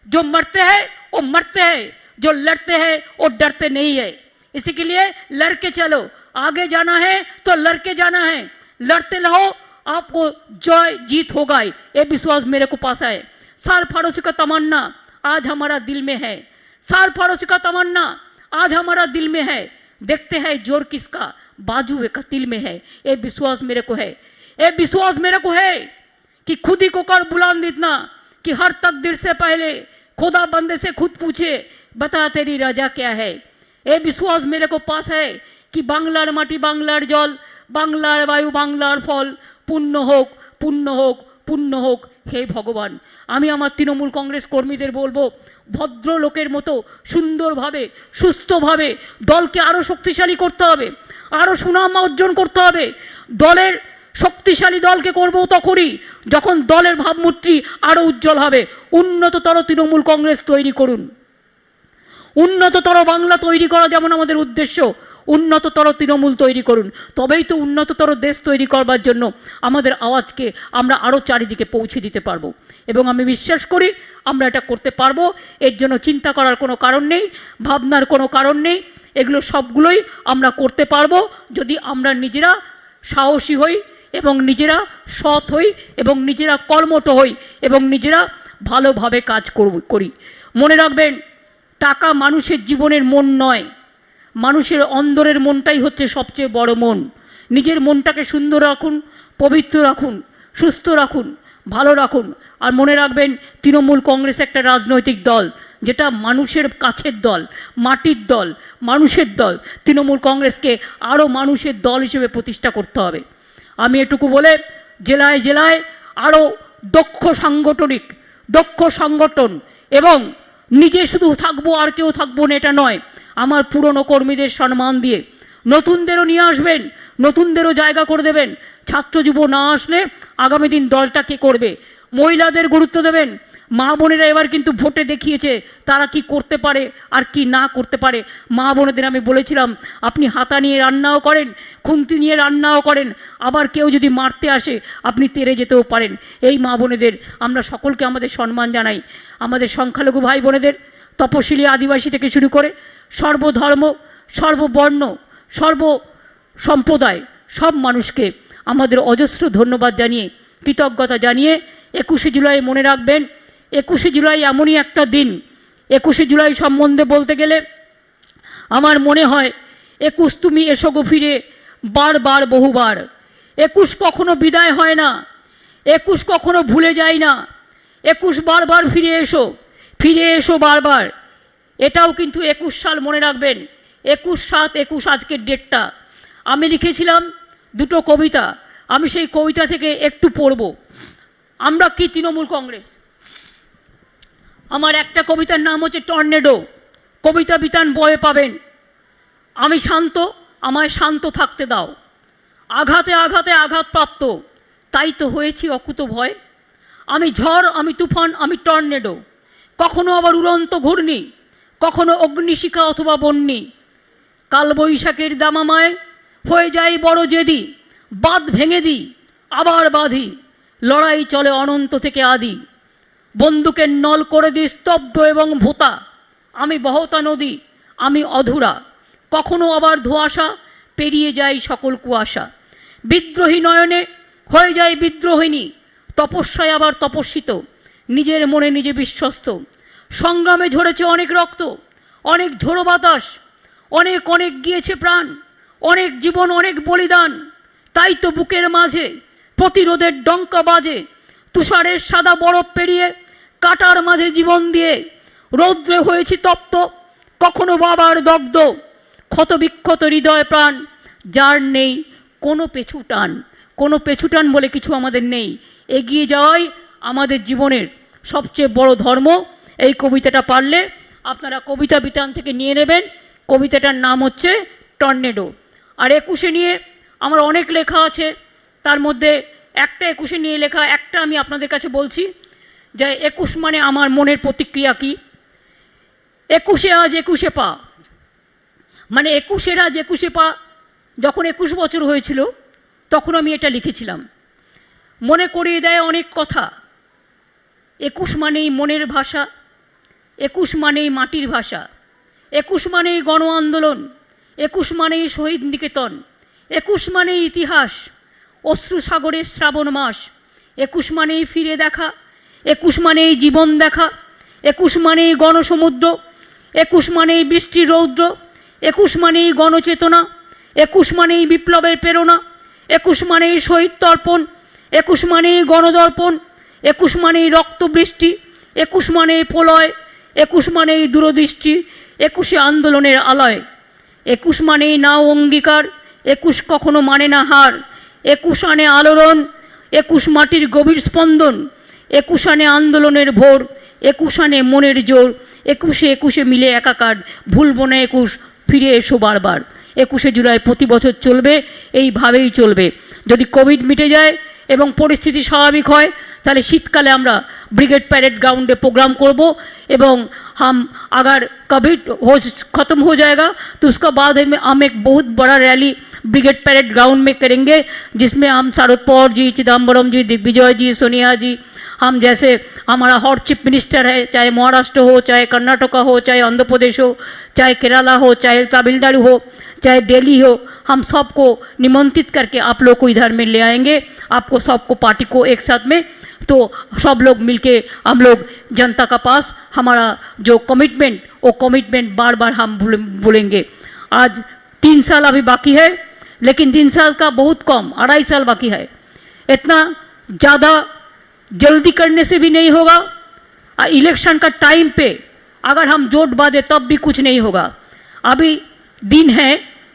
Speaker 2: जो मरते हैं वो मरते हैं, जो लड़ते हैं वो डरते नहीं है। इसी के लिए लड़के चलो, आगे जाना है तो लड़के जाना है, लड़ते रहो, आपको जय जीत होगा, ये विश्वास मेरे को पास है। सरफरोशी का तमन्ना आज हमारा दिल में है, सरफरोशी का तमन्ना आज हमारा दिल में है। देखते हैं जोर किसका, बाजू का तिल में है, ये विश्वास मेरे को है। ये विश्वास मेरे को है कि खुद ही को कर बुलंद इतना कि हर तकदीर से पहले खुदा बंदे से खुद पूछे, बता तेरी रजा क्या है। ये विश्वास मेरे को पास है कि बांग्लार माटी, बांग्लार जल, बांग्लार वायु, बांग्लार फल, पुण्य होक, पुण्य होक, পূর্ণ হোক হে ভগবান। আমি আমার তৃণমূল কংগ্রেস কর্মীদের বলবো, ভদ্রলোকের মতো সুন্দরভাবে সুস্থভাবে দলকে আরও শক্তিশালী করতে হবে, আরও সুনাম অর্জন করতে হবে। দলের শক্তিশালী দলকে করবো তখনই যখন দলের ভাবমূর্তি আরও উজ্জ্বল হবে। উন্নততর তৃণমূল কংগ্রেস তৈরি করুন, উন্নততর বাংলা তৈরি করা যেমন আমাদের উদ্দেশ্য, উন্নততর তৃণমূল তৈরি করুন। তবেই তো উন্নততর দেশ তৈরি করবার জন্য আমাদের আওয়াজকে আমরা আরও চারিদিকে পৌঁছে দিতে পারবো, এবং আমি বিশ্বাস করি আমরা এটা করতে পারবো। এর জন্য চিন্তা করার কোনো কারণ নেই, ভাবনার কোনো কারণ নেই। এগুলো সবগুলোই আমরা করতে পারবো যদি আমরা নিজেরা সাহসী হই এবং নিজেরা সৎ হই এবং নিজেরা কর্মঠ হই এবং নিজেরা ভালোভাবে কাজ করি। মনে রাখবেন, টাকা মানুষের জীবনের মন নয়, মানুষের অন্তরের মনটাই হচ্ছে সবচেয়ে বড় মন। নিজের মনটাকে সুন্দর রাখুন, পবিত্র রাখুন, সুস্থ রাখুন, ভালো রাখুন। আর মনে রাখবেন, তৃণমূল কংগ্রেস একটা রাজনৈতিক দল, যেটা মানুষের কাছের দল, মাটির দল, মানুষের দল। তৃণমূল কংগ্রেসকে আরও মানুষের দল হিসেবে প্রতিষ্ঠা করতে হবে। আমি এটুকু বলে, জেলায় জেলায় আরও দক্ষ সংগঠন এবং নিজে শুধু থাকবো আর কেউ থাকবো না এটা নয়, আমার পুরনো কর্মীদের সম্মান দিয়ে নতুনদেরও নিয়ে আসবেন, নতুনদেরও জায়গা করে দেবেন। ছাত্র যুব না আসলে আগামী দিন দলটা কে করবে? মহিলাদের গুরুত্ব দেবেন। মা বোনেরা এবার কিন্তু ভোটে দেখিয়েছে তারা কি করতে পারে আর কি না করতে পারে। মা বোনেদের আমি বলেছিলাম, আপনি হাতা নিয়ে রান্নাও করেন, খুন্তি নিয়ে রান্নাও করেন, আবার কেউ যদি মারতে আসে আপনি তেড়ে যেতেও পারেন। এই মা বোনেদের আমরা সকলকে আমাদের সম্মান জানাই। আমাদের সংখ্যালঘু ভাই বোনেদের, তপশিলি আদিবাসী থেকে শুরু করে সর্বধর্ম, সর্ববর্ণ, সর্ব সম্প্রদায়, সব মানুষকে আমাদের অজস্র ধন্যবাদ জানিয়ে, কৃতজ্ঞতা জানিয়ে 21শে জুলাই মনে রাখবেন, 21শে জুলাই এমনই একটা দিন। 21শে জুলাই সম্বন্ধে বলতে গেলে আমার মনে হয়, 21 তুমি এসো গো ফিরে বারবার বহুবার। 21 কখনো বিদায় হয় না, 21 কখনো ভুলে যায় না। 21 বারবার ফিরে এসো বারবার। এটাও কিন্তু 21 সাল মনে রাখবেন, 21/7/21 আজকের ডেটটা। আমি লিখেছিলাম দুটো কবিতা, আমি সেই কবিতা থেকে একটু পড়ব। আমরা কি তৃণমূল কংগ্রেস। আমার একটা কবিতার নাম হচ্ছে টর্নেডো। কবিতা বিতান বয়ে পাবেন। আমি শান্ত, আমায় শান্ত থাকতে দাও। আঘাতে আঘাতে আঘাতপ্রাপ্ত, তাই তো হয়েছি অকুত ভয়। আমি ঝড়, আমি তুফান, আমি টর্নেডো। কখনো আবার উড়ন্ত ঘূর্ণি, কখনো অগ্নিশিখা অথবা বন্যি। কালবৈশাখের দামামায় হয়ে যাই বড় জেদি। বাঁধ ভেঙে দিই, আবার বাঁধি, লড়াই চলে অনন্ত থেকে আদি। বন্দুকের নল করে দিই স্তব্ধ এবং ভোতা। আমি বহতা নদী, আমি অধুরা। কখনো আবার ধোঁয়াশা, পেরিয়ে যায় সকল কুয়াশা। বিদ্রোহী নয়নে হয়ে যায় বিদ্রোহিণী। তপস্যায় আবার তপস্বিত, নিজের মনে নিজে বিশ্বস্ত। সংগ্রামে ঝরেছে অনেক রক্ত, অনেক ঝোড়ো বাতাস, অনেক অনেক গিয়েছে প্রাণ, অনেক জীবন, অনেক বলিদান। তাই তো বুকের মাঝে প্রতিরোধের ডঙ্কা বাজে। তুষারের সাদা বরফ পেরিয়ে কাটার মাঝে জীবন দিয়ে রৌদ্রে হয়েছি তপ্ত, কখনো বাবার দগ্ধ। ক্ষতবিক্ষত হৃদয় প্রাণ, যার নেই কোনো পেছুটান বলে কিছু আমাদের নেই। এগিয়ে যাওয়াই আমাদের জীবনের সবচেয়ে বড় ধর্ম। এই কবিতাটা পারলে আপনারা কবিতা বিতান থেকে নিয়ে নেবেন। কবিতাটার নাম হচ্ছে টর্নেডো। আর 21শে নিয়ে আমার অনেক লেখা আছে, তার মধ্যে একটা 21শে নিয়ে লেখা একটা আমি আপনাদের কাছে বলছি, যে 21 মানে আমার মনের প্রতিক্রিয়া কি। 21শে আজ 21শে পা, মানে 21শে আজ 21শে পা। যখন 21 বছর হয়েছিল তখন আমি এটা লিখেছিলাম। মনে করিয়ে দেয় অনেক কথা। 21 মানেই মনের ভাষা, 21 মানেই মাটির ভাষা, 21 মানেই গণ আন্দোলন, 21 মানেই শহীদ নিকেতন, 21 মানেই ইতিহাস, অশ্রু সাগরের শ্রাবণ মাস। 21 মানেই ফিরে দেখা, 21 মানেই জীবন দেখা, 21 মানেই গণসমুদ্র, 21 মানেই বৃষ্টির রৌদ্র, 21 মানেই গণচেতনা, 21 মানেই বিপ্লবের প্রেরণা, 21 মানেই শহীদ তর্পণ, 21 মানেই গণদর্পণ, 21 মানেই রক্তবৃষ্টি, 21 মানেই প্রলয়, 21 মানেই দূরদৃষ্টি, 21শে আন্দোলনের আলয়। 21 মানেই নাও অঙ্গীকার, 21 কখনো মানে না হার, 21 আনে আলোড়ন, একুশ মাটির গভীর স্পন্দন, একুশানে আন্দোলনের ভোর, একুশানে মনের জোর, একুশে একুশে মিলে একাকার, ভুলবো না একুশ, ফিরে এসো বারবার। 21শে জুলাই প্রতি বছর চলবে, এইভাবেই চলবে। যদি কোভিড মিটে যায় এবং পরিস্থিতি স্বাভাবিক হয় তাহলে শীতকালে আমরা ब्रिगेड पैरेड ग्राउंडे प्रोग्राम करब एवं हम अगर कोविड हो ख़त्म हो जाएगा तो उसका बाद हम एक बहुत बड़ा रैली ब्रिगेड पैरेड ग्राउंड में करेंगे, जिसमें हम शरद पवार जी, चिदम्बरम जी, दिग्विजय जी, सोनिया जी, हम जैसे हमारा हॉट चीफ मिनिस्टर है, चाहे महाराष्ट्र हो, चाहे कर्नाटका हो, चाहे आंध्र प्रदेश हो, चाहे केरला हो, चाहे तमिलनाडु हो, चाहे दिल्ली हो, हम सबको निमंत्रित करके आप लोग को इधर में ले आएंगे, आपको सबको पार्टी को एक साथ में, तो सब लोग मिलके हम लोग जनता का पास हमारा जो कमिटमेंट वो कमिटमेंट बार बार हम बोलेंगे। आज 3 साल अभी बाकी है, लेकिन 3 साल का बहुत कम, 2.5 साल बाकी है। इतना ज़्यादा जल्दी करने से भी नहीं होगा, और इलेक्शन का टाइम पे अगर हम जोट बांधे तब भी कुछ नहीं होगा। अभी दिन है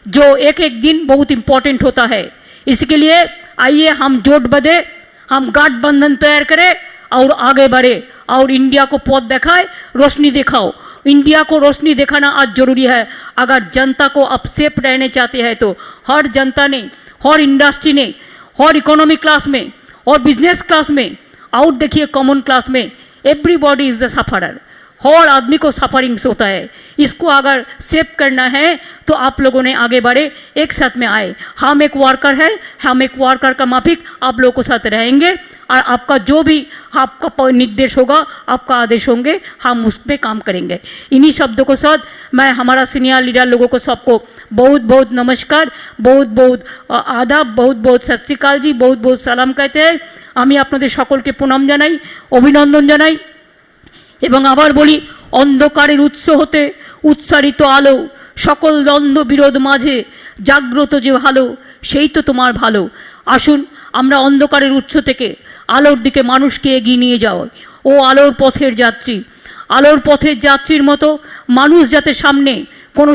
Speaker 2: जो एक एक दिन बहुत इम्पोर्टेंट होता है, इसके लिए आइए हम जोट बांधे, हम गठबंधन तैयार करें और आगे बढ़े और इंडिया को पथ दिखाए, रोशनी दिखाओ। इंडिया को रोशनी दिखाना आज जरूरी है। अगर जनता को अब सेफ रहने चाहते हैं तो हर जनता ने, हर इंडस्ट्री ने, हर इकोनॉमिक क्लास में और बिजनेस क्लास में और देखिए कॉमन क्लास में एवरीबॉडी इज़ द सफरर, हर आदमी को सफरिंग्स होता है। इसको अगर सेव करना है तो आप लोगों ने आगे बढ़े, एक साथ में आए। हम एक वर्कर है, हम एक वर्कर का माफिक आप लोगों के साथ रहेंगे और आपका जो भी आपका निर्देश होगा, आपका आदेश होंगे, हम उस पर काम करेंगे। इन्हीं शब्दों के साथ मैं हमारा सीनियर लीडर लोगों को सबको बहुत बहुत नमस्कार, बहुत बहुत आदाब, बहुत बहुत सत श्री अकाल जी, बहुत बहुत सलाम कहते हैं। আমি আপনাদের সকলকে প্রণাম জানাই, অভিনন্দন জানাই এবং আবার বলি, অন্ধকারের উৎস হতে উৎসারিত আলো, সকল দ্বন্দ্ব বিরোধ মাঝে জাগ্রত যে ভালো, সেই তো তোমার ভালো। আসুন আমরা অন্ধকারের উৎস থেকে আলোর দিকে মানুষকে এগিয়ে নিয়ে যাও। ও আলোর পথের যাত্রী, আলোর পথের যাত্রীর মতো মানুষ যাতে সামনে কোনো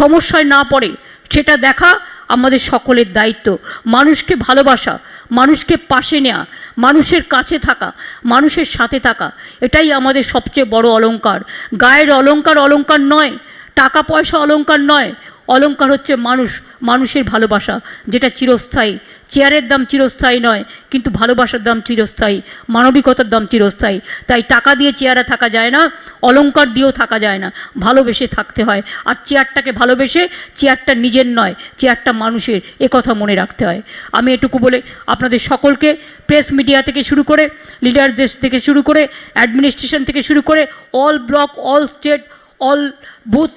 Speaker 2: সমস্যায় না পড়ে সেটা দেখা আমাদের সকলের দায়িত্ব। মানুষকে ভালোবাসা, মানুষকে পাশে নেওয়া, মানুষের কাছে থাকা, মানুষের সাথে থাকা, এটাই আমাদের সবচেয়ে বড় অলংকার। গায়ের অলংকার অলংকার নয়, টাকা পয়সা অলংকার নয়, অলংকার হচ্ছে মানুষ, মানুষের ভালোবাসা, যেটা চিরস্থায়ী। চেয়ারের দাম চিরস্থায়ী নয়, কিন্তু ভালোবাসার দাম চিরস্থায়ী, মানবিকতার দাম চিরস্থায়ী। তাই টাকা দিয়ে চেয়ারে থাকা যায় না, অলংকার দিয়েও থাকা যায় না, ভালোবেসে থাকতে হয়। আর চেয়ারটাকে ভালোবেসে, চেয়ারটা নিজের নয়, চেয়ারটা মানুষের, কথা মনে রাখতে হয়। আমি এটুকু বলে আপনাদের সকলকে, প্রেস মিডিয়া থেকে শুরু করে, লিডারদের থেকে শুরু করে, অ্যাডমিনিস্ট্রেশন থেকে শুরু করে, all block, all state, all booth,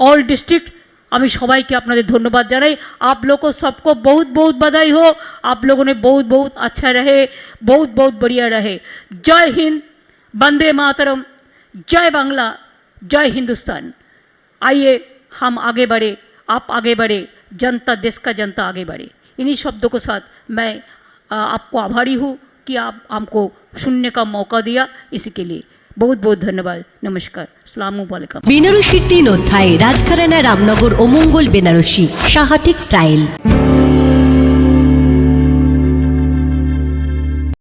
Speaker 2: all district, আমি সবাইকে আপনাদের ধন্যবাদ জানাই। आप लोग को सबको बहुत बहुत बधाई हो, आप लोगों ने बहुत बहुत अच्छा रहे, बहुत बहुत बढ़िया रहे। जय हिंद, वंदे मातरम, जय बांग्ला, जय हिंदुस्तान। आइए हम आगे बढ़े, आप आगे बढ़े, जनता, देश का जनता आगे बढ़े। इन्हीं शब्दों के साथ मैं आपको आभारी हूँ कि आप हमको सुनने का मौका दिया, इसी के लिए बहुत बहुत धन्यवाद। नमस्कार, अस्सलाम वालेकुम।
Speaker 3: বেনারসির 3 অধ্যায়, রাজঘরানা, রামনগর ও মঙ্গল বেনারসি, সাহা টেক্সটাইল।